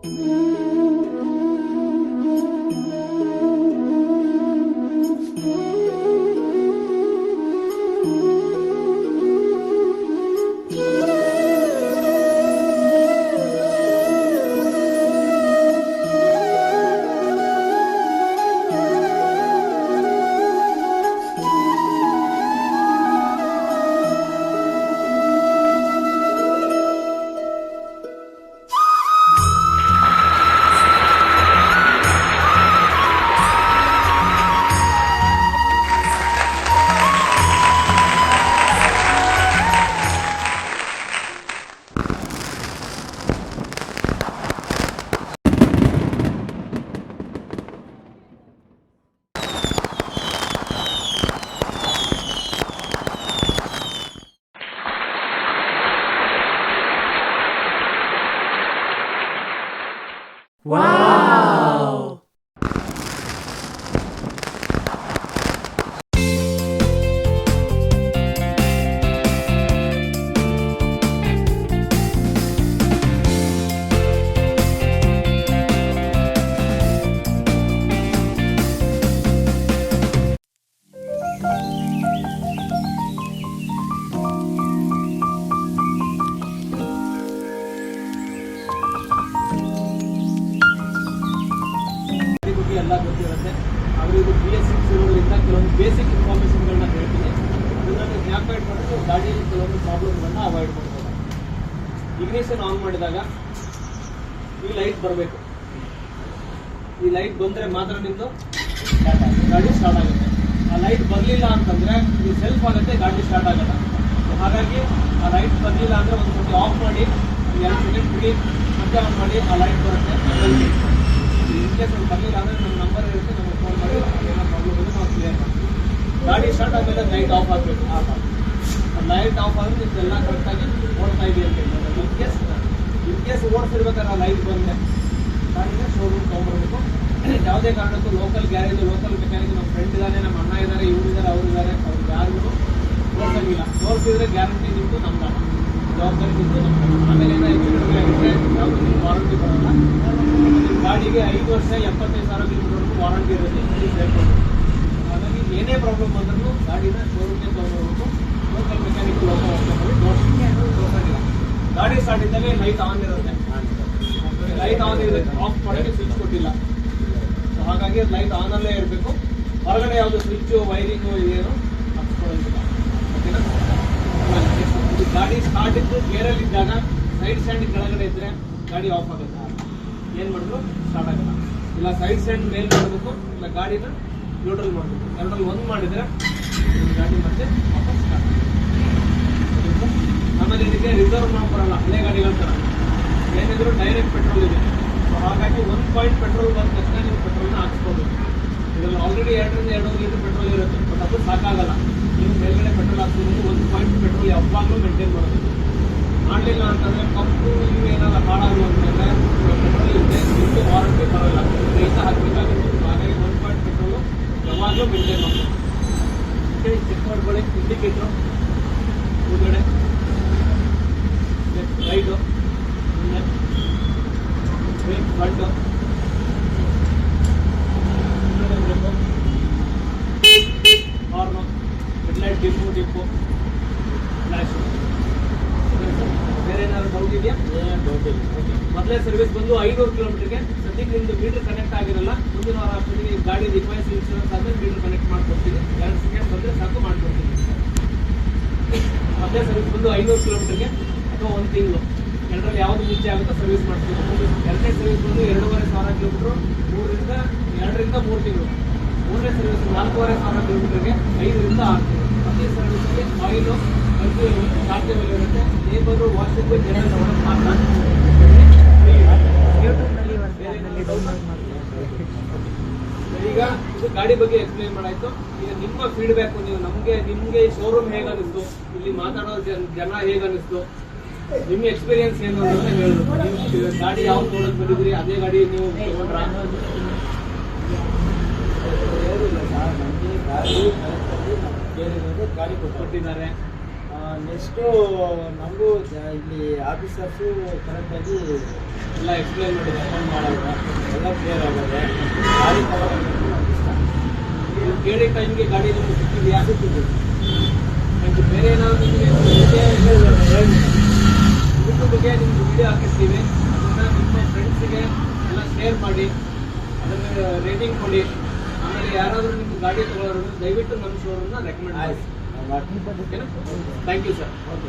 Wow! ಎಲ್ಲ ಗೊತ್ತಿರುತ್ತೆ. ಆದರೆ ಇದು BS6 ಇರೋದ್ರಿಂದ ಕೆಲವೊಂದು ಬೇಸಿಕ್ ಇನ್ಫಾರ್ಮೇಷನ್ಗಳನ್ನ ಹೇಳ್ತೀನಿ. ಅದನ್ನು ಜ್ಞಾಪಕ ಇಟ್ಕೊಂಡು ಗಾಡಿಯಲ್ಲಿ ಕೆಲವೊಂದು ಪ್ರಾಬ್ಲಮ್ಗಳನ್ನ ಅವಾಯ್ಡ್ ಮಾಡ್ಬೋದು. ಇಗ್ನಿಷನ್ ಆನ್ ಮಾಡಿದಾಗ ಈ ಲೈಟ್ ಬರಬೇಕು. ಈ ಲೈಟ್ ಬಂದರೆ ಮಾತ್ರ ನಿಮ್ಮದು ಗಾಡಿ ಸ್ಟಾರ್ಟ್ ಆಗುತ್ತೆ. ಆ ಲೈಟ್ ಬರಲಿಲ್ಲ ಅಂತಂದರೆ ಇದು ಸೆಲ್ಫ್ ಆಗುತ್ತೆ, ಗಾಡಿ ಸ್ಟಾರ್ಟ್ ಆಗಲ್ಲ. ಹಾಗಾಗಿ ಆ ಲೈಟ್ ಬರಲಿಲ್ಲ ಅಂದರೆ ಒಂದು ಸ್ವಲ್ಪ ಆಫ್ ಮಾಡಿ 2 ಸೆಕೆಂಡ್ ಬಿಡಿ, ಮತ್ತೆ ಆನ್ ಮಾಡಿ, ಆ ಲೈಟ್ ಬರುತ್ತೆ. ಇನ್ಕೇಸ್ ಅದು ಬರಲಿಲ್ಲ ಅಂದರೆ ನಮ್ಮ ನಂಬರ್ ಇರುತ್ತೆ, ನಮಗೆ ಫೋನ್ ಮಾಡಿ ಏನೋ ಪ್ರಾಬ್ಲಮ್ ಇದೆ ನಾವು ಕ್ಲಿಯರ್ ಮಾಡ್ತೀವಿ. ಗಾಡಿ ಸ್ಟಾರ್ಟ್ ಆದಮೇಲೆ ಲೈಟ್ ಆಫ್ ಆಗಬೇಕು. ಲೈಟ್ ಆಫ್ ಆದರೆ ನಿಮ್ದೆಲ್ಲ ಕರೆಕ್ಟಾಗಿ ಓಡ್ತಾ ಇದೆ ಅಂತ ಹೇಳ್ತಾರೆ. ಇನ್ಕೇಸ್ ಓಡಿಸಿರ್ಬೇಕಾದ್ರೆ ಆ ಲೈಟ್ ಬಂದರೆ ಗಾಡಿನ ಶೋರೂಮ್ ತೊಗೊಂಡ್ಬರ್ಬೇಕು. ಯಾವುದೇ ಕಾರಣಕ್ಕೂ ಲೋಕಲ್ ಗ್ಯಾರೇಜ್, ಲೋಕಲ್ ಮೆಕ್ಯಾನಿಕ್, ನಮ್ಮ ಫ್ರೆಂಡ್ ಇದ್ದಾನೆ, ನಮ್ಮ ಅಣ್ಣ ಇದ್ದಾರೆ, ಇವ್ರು ಇದ್ದಾರೆ, ಅವ್ರು ಇದ್ದಾರೆ, ಅವ್ರಿಗೆ ಯಾರಿಗೂ ತೋರಿಸಂಗಿಲ್ಲ. ತೋರಿಸಿದ್ರೆ ಗ್ಯಾರಂಟಿ ನಿಮ್ಮದು ನಮ್ದು ಜವಾಬ್ದಾರಿ ನಿಮ್ಮದು ನಮ್ದು. ಆಮೇಲೆ ಏನಾಯಿತು ಯಾವುದು ನಿಮ್ಮ ವಾರಂಟಿ ಬರೋಲ್ಲ. ನಿಮ್ಮ ಗಾಡಿಗೆ 5 ವರ್ಷ 75,000 ಕಿಲೋಮೀಟರ್ವರೆಗೂ ವಾರಂಟಿ ಇರುತ್ತೆ. ಹಾಗಾಗಿ ಏನೇ ಪ್ರಾಬ್ಲಮ್ ಬಂದ್ರೂ ಗಾಡಿನ ಶೋರೂಮ್ಗೆ ತೊಗೊಂಡ್ಬರ್ಬೇಕು. ಲೋಕಲ್ ಮೆಕ್ಯಾನಿಕ್ ಲೋಕಲ್ ತೋರಿಸಂಗಿಲ್ಲ. ಗಾಡಿ ಸ್ಟಾರ್ಟ್ ಇದ್ದಾಗ ಲೈಟ್ ಆನ್ ಇರುತ್ತೆ. ಲೈಟ್ ಆನ್ ಇರುತ್ತೆ, ಆಫ್ ಮಾಡೋಕ್ಕೆ ಸ್ವಿಚ್ ಕೊಟ್ಟಿಲ್ಲ. ಸೊ ಹಾಗಾಗಿ ಲೈಟ್ ಆನಲ್ಲೇ ಇರಬೇಕು. ಹೊರಗಡೆ ಯಾವುದು ಸ್ವಿಚ್ಚು, ವೈರಿಂಗು ಏನು ಹಾಕ್ಸ್ಕೊಳ್ಳೋದಿಲ್ಲ. ಓಕೆನಾ? ಗಾಡಿ ಸ್ಟಾರ್ಟ್ ಇದ್ದು ಗೇರಲ್ಲಿದ್ದಾಗ ಸೈಡ್ ಸ್ಟ್ಯಾಂಡ್ ಕೆಳಗಡೆ ಇದ್ದರೆ ಗಾಡಿ ಆಫ್ ಆಗುತ್ತೆ. ಏನು ಮಾಡಿದ್ರು ಸ್ಟಾರ್ಟ್ ಆಗಲ್ಲ. ಇಲ್ಲ ಸೈಡ್ ಸ್ಟ್ಯಾಂಡ್ ಮೇಲೆ ಮಾಡಬೇಕು, ಇಲ್ಲ ಗಾಡಿನ ನ್ಯೂಟ್ರಲ್ ಮಾಡಬೇಕು. ಎರಡರಲ್ಲಿ ಒಂದು ಮಾಡಿದರೆ ಗಾಡಿ ಮತ್ತೆ ವಾಪಸ್ ಸ್ಟಾರ್ಟ್. ಆಮೇಲೆ ಇದಕ್ಕೆ ರಿಸರ್ವ್ ಮಾಡಿ ಬರಲ್ಲ ಹಳೆ ಗಾಡಿಗಳ ಥರ. ಏನಿದ್ರು ಡೈರೆಕ್ಟ್ ಪೆಟ್ರೋಲ್ ಇದೆ. ಸೊ ಹಾಗಾಗಿ 1 ಪಾಯಿಂಟ್ ಪೆಟ್ರೋಲ್ ಬಂದ ತಕ್ಷಣ ನೀವು ಪೆಟ್ರೋಲ್ನ ಹಾಕ್ಸ್ಕೋಬೇಕು. ಇದರಲ್ಲಿ ಆಲ್ರೆಡಿ 2 ರಿಂದ 2.5 ಲೀಟರ್ ಪೆಟ್ರೋಲ್ ಇರುತ್ತೆ. ಬಟ್ ಅದು ಸಾಕಾಗಲ್ಲ. ನೀವು ಮೇಲ್ಗಡೆ ಪೆಟ್ರೋಲ್ ಹಾಕ್ಸ್ಕೊಂಡು 1 ಪಾಯಿಂಟ್ ಪೆಟ್ರೋಲ್ ಯಾವಾಗಲೂ ಮೇಂಟೈನ್ ಮಾಡಬೇಕು. ಮಾಡಲಿಲ್ಲ ಅಂತಂದರೆ ಪಂಪು ಇವು ಏನಾದ್ರು ಹಾಳಾಗು ಅಂತಂದರೆ ಪೆಟ್ರೋಲ್ ಇರುತ್ತೆ, ನಿಮ್ಮದು ವಾರಂಟಿ ಬರೋಲ್ಲ, ರೈತ ಹಾಕಬೇಕಾಗುತ್ತೆ. ಹಾಗಾಗಿ 1 ಪಾಯಿಂಟ್ ಪೆಟ್ರೋಲು ಯಾವಾಗಲೂ ಮೇಂಟೈನ್ ಮಾಡಬೇಕು. ಚೆಕ್ ಮಾಡ್ಕೊಳ್ಳಿ. ಇಂಡಿಕೇಟ್ರು ಮುಂದ್ಗಡೆ, ರೈಟು, ಮುಂದೆ ಬ್ರೇಕ್, ಫ್ರಂಟು, ಮುಂದೆ brake, horn, headlight, dip, flash. ಬೇರೆ ಏನಾದ್ರು ಡೌಟ್ ಇದೆಯಾ? ಡೌಟ್ ಇಲ್ಲ. ಓಕೆ. ಮೊದಲೇ ಸರ್ವಿಸ್ ಬಂದು 500 ಕಿಲೋಮೀಟರ್ಗೆ. ಸದ್ಯಕ್ಕೆ ನಿಮ್ಮದು ಮೀಟರ್ ಕನೆಕ್ಟ್ ಆಗಿರಲ್ಲ. ಮುಂದಿನ ವಾರ ಆಗ್ತೀನಿ ಗಾಡಿ ರಿಕ್ವೈಸ್ ಇನ್ಶೂರೆನ್ಸ್ ಆದಮೇಲೆ ಮೀಟರ್ ಕನೆಕ್ಟ್ ಮಾಡ್ಕೊಡ್ತೀನಿ. 2 ಸೆಕೆಂಡ್ ಬಂದರೆ ಸಾಕು, ಮಾಡ್ಕೊಡ್ತೀನಿ. ಮೊದಲೇ ಸರ್ವಿಸ್ ಬಂದು 500 ಕಿಲೋಮೀಟರ್ಗೆ ಅಥವಾ 1 ತಿಂಗಳು, ಎರಡರಲ್ಲಿ ಯಾವುದು ಮುಂಚೆ ಆಗುತ್ತೋ ಸರ್ವಿಸ್ ಮಾಡ್ತೀವಿ. ಎರಡನೇ ಸರ್ವಿಸ್ ಬಂದು 2,500 ಕಿಲೋಮೀಟ್ರು, 2 ರಿಂದ 3 ತಿಂಗಳು. ಮೂರನೇ ಸರ್ವಿಸ್ 4,500 ಕಿಲೋಮೀಟರ್ಗೆ 5 ರಿಂದ 6 ತಿಂಗಳು. ಪ್ರತಿ ಸರ್ವಿಸ್ಗೆ ಆಯಿಲು ಚಾರ್ಜಬಲ್ ಇರುತ್ತೆ. ಲೇಬರು, ವಾಷಿಂಗು, ಜನರಲ್ ತಗೊಳ್ಳೋದು ಮಾತ್ರ. ಈಗ ಇದು ಗಾಡಿ ಬಗ್ಗೆ ಎಕ್ಸ್ಪ್ಲೇನ್ ಮಾಡಾಯ್ತು. ಈಗ ನಿಮ್ಮ ಫೀಡ್ಬ್ಯಾಕು, ನೀವು ನಿಮಗೆ ಶೋರೂಮ್ ಹೇಗೆ ಅನಿಸ್ತು, ಇಲ್ಲಿ ಮಾತಾಡೋ ಜನ ಹೇಗೆ ಅನಿಸ್ತು, ನಿಮ್ಮ ಎಕ್ಸ್ಪೀರಿಯನ್ಸ್ ಏನು ಅಂತ ಹೇಳ್ಬೇಕು. ನೀವು ಗಾಡಿ ಯಾವ್ದು ನೋಡೋಕೆ ಬಂದಿದ್ರಿ, ಅದೇ ಗಾಡಿ ನೀವು ತಗೊಂಡ್ರ? ಗಾಡಿ ಕೊಟ್ಟಿದ್ದಾರೆ. ನೆಕ್ಸ್ಟು ನಮಗೂ ಇಲ್ಲಿ ಆಫೀಸರ್ಸು ಕರೆಕ್ಟಾಗಿ ಎಲ್ಲ ಎಕ್ಸ್ಪ್ಲೈನ್ ಮಾಡಿದೆ, ಅಟೆಂಡ್ ಮಾಡೋದು ಎಲ್ಲ ಕ್ಲಿಯರ್ ಆಗೋದೆ. ಗಾಡಿ ತಗೊಳ್ಳೋದು ಇಷ್ಟ. ನೀವು ಕೇಳಿ ಟೈಮ್ಗೆ ಗಾಡಿ ನಿಮ್ಗೆ ಸಿಕ್ಕಿದೆಯಾ? ಮತ್ತು ಬೇರೆ ಏನಾದರೂ ನಿಮಗೆ ಯೂಟ್ಯೂಬ್ಗೆ ನಿಮ್ಗೆ ವಿಡಿಯೋ ಹಾಕಿರ್ತೀವಿ, ಅದನ್ನು ನಿಮ್ಮ ಫ್ರೆಂಡ್ಸಿಗೆ ಎಲ್ಲ ಶೇರ್ ಮಾಡಿ, ಅದನ್ನು ರೇಟಿಂಗ್ ಕೊಡಿ. ಆಮೇಲೆ ಯಾರಾದರೂ ನಿಮ್ಗೆ ಗಾಡಿ ತಗೊಳ್ಳೋರು ದಯವಿಟ್ಟು ನಮ್ಮ ಶೋರೂಮ್ನ ರೆಕಮೆಂಡ್ ಮಾಡಿ. ಓಕೆನಾ? Thank you sir. ಓಕೆ.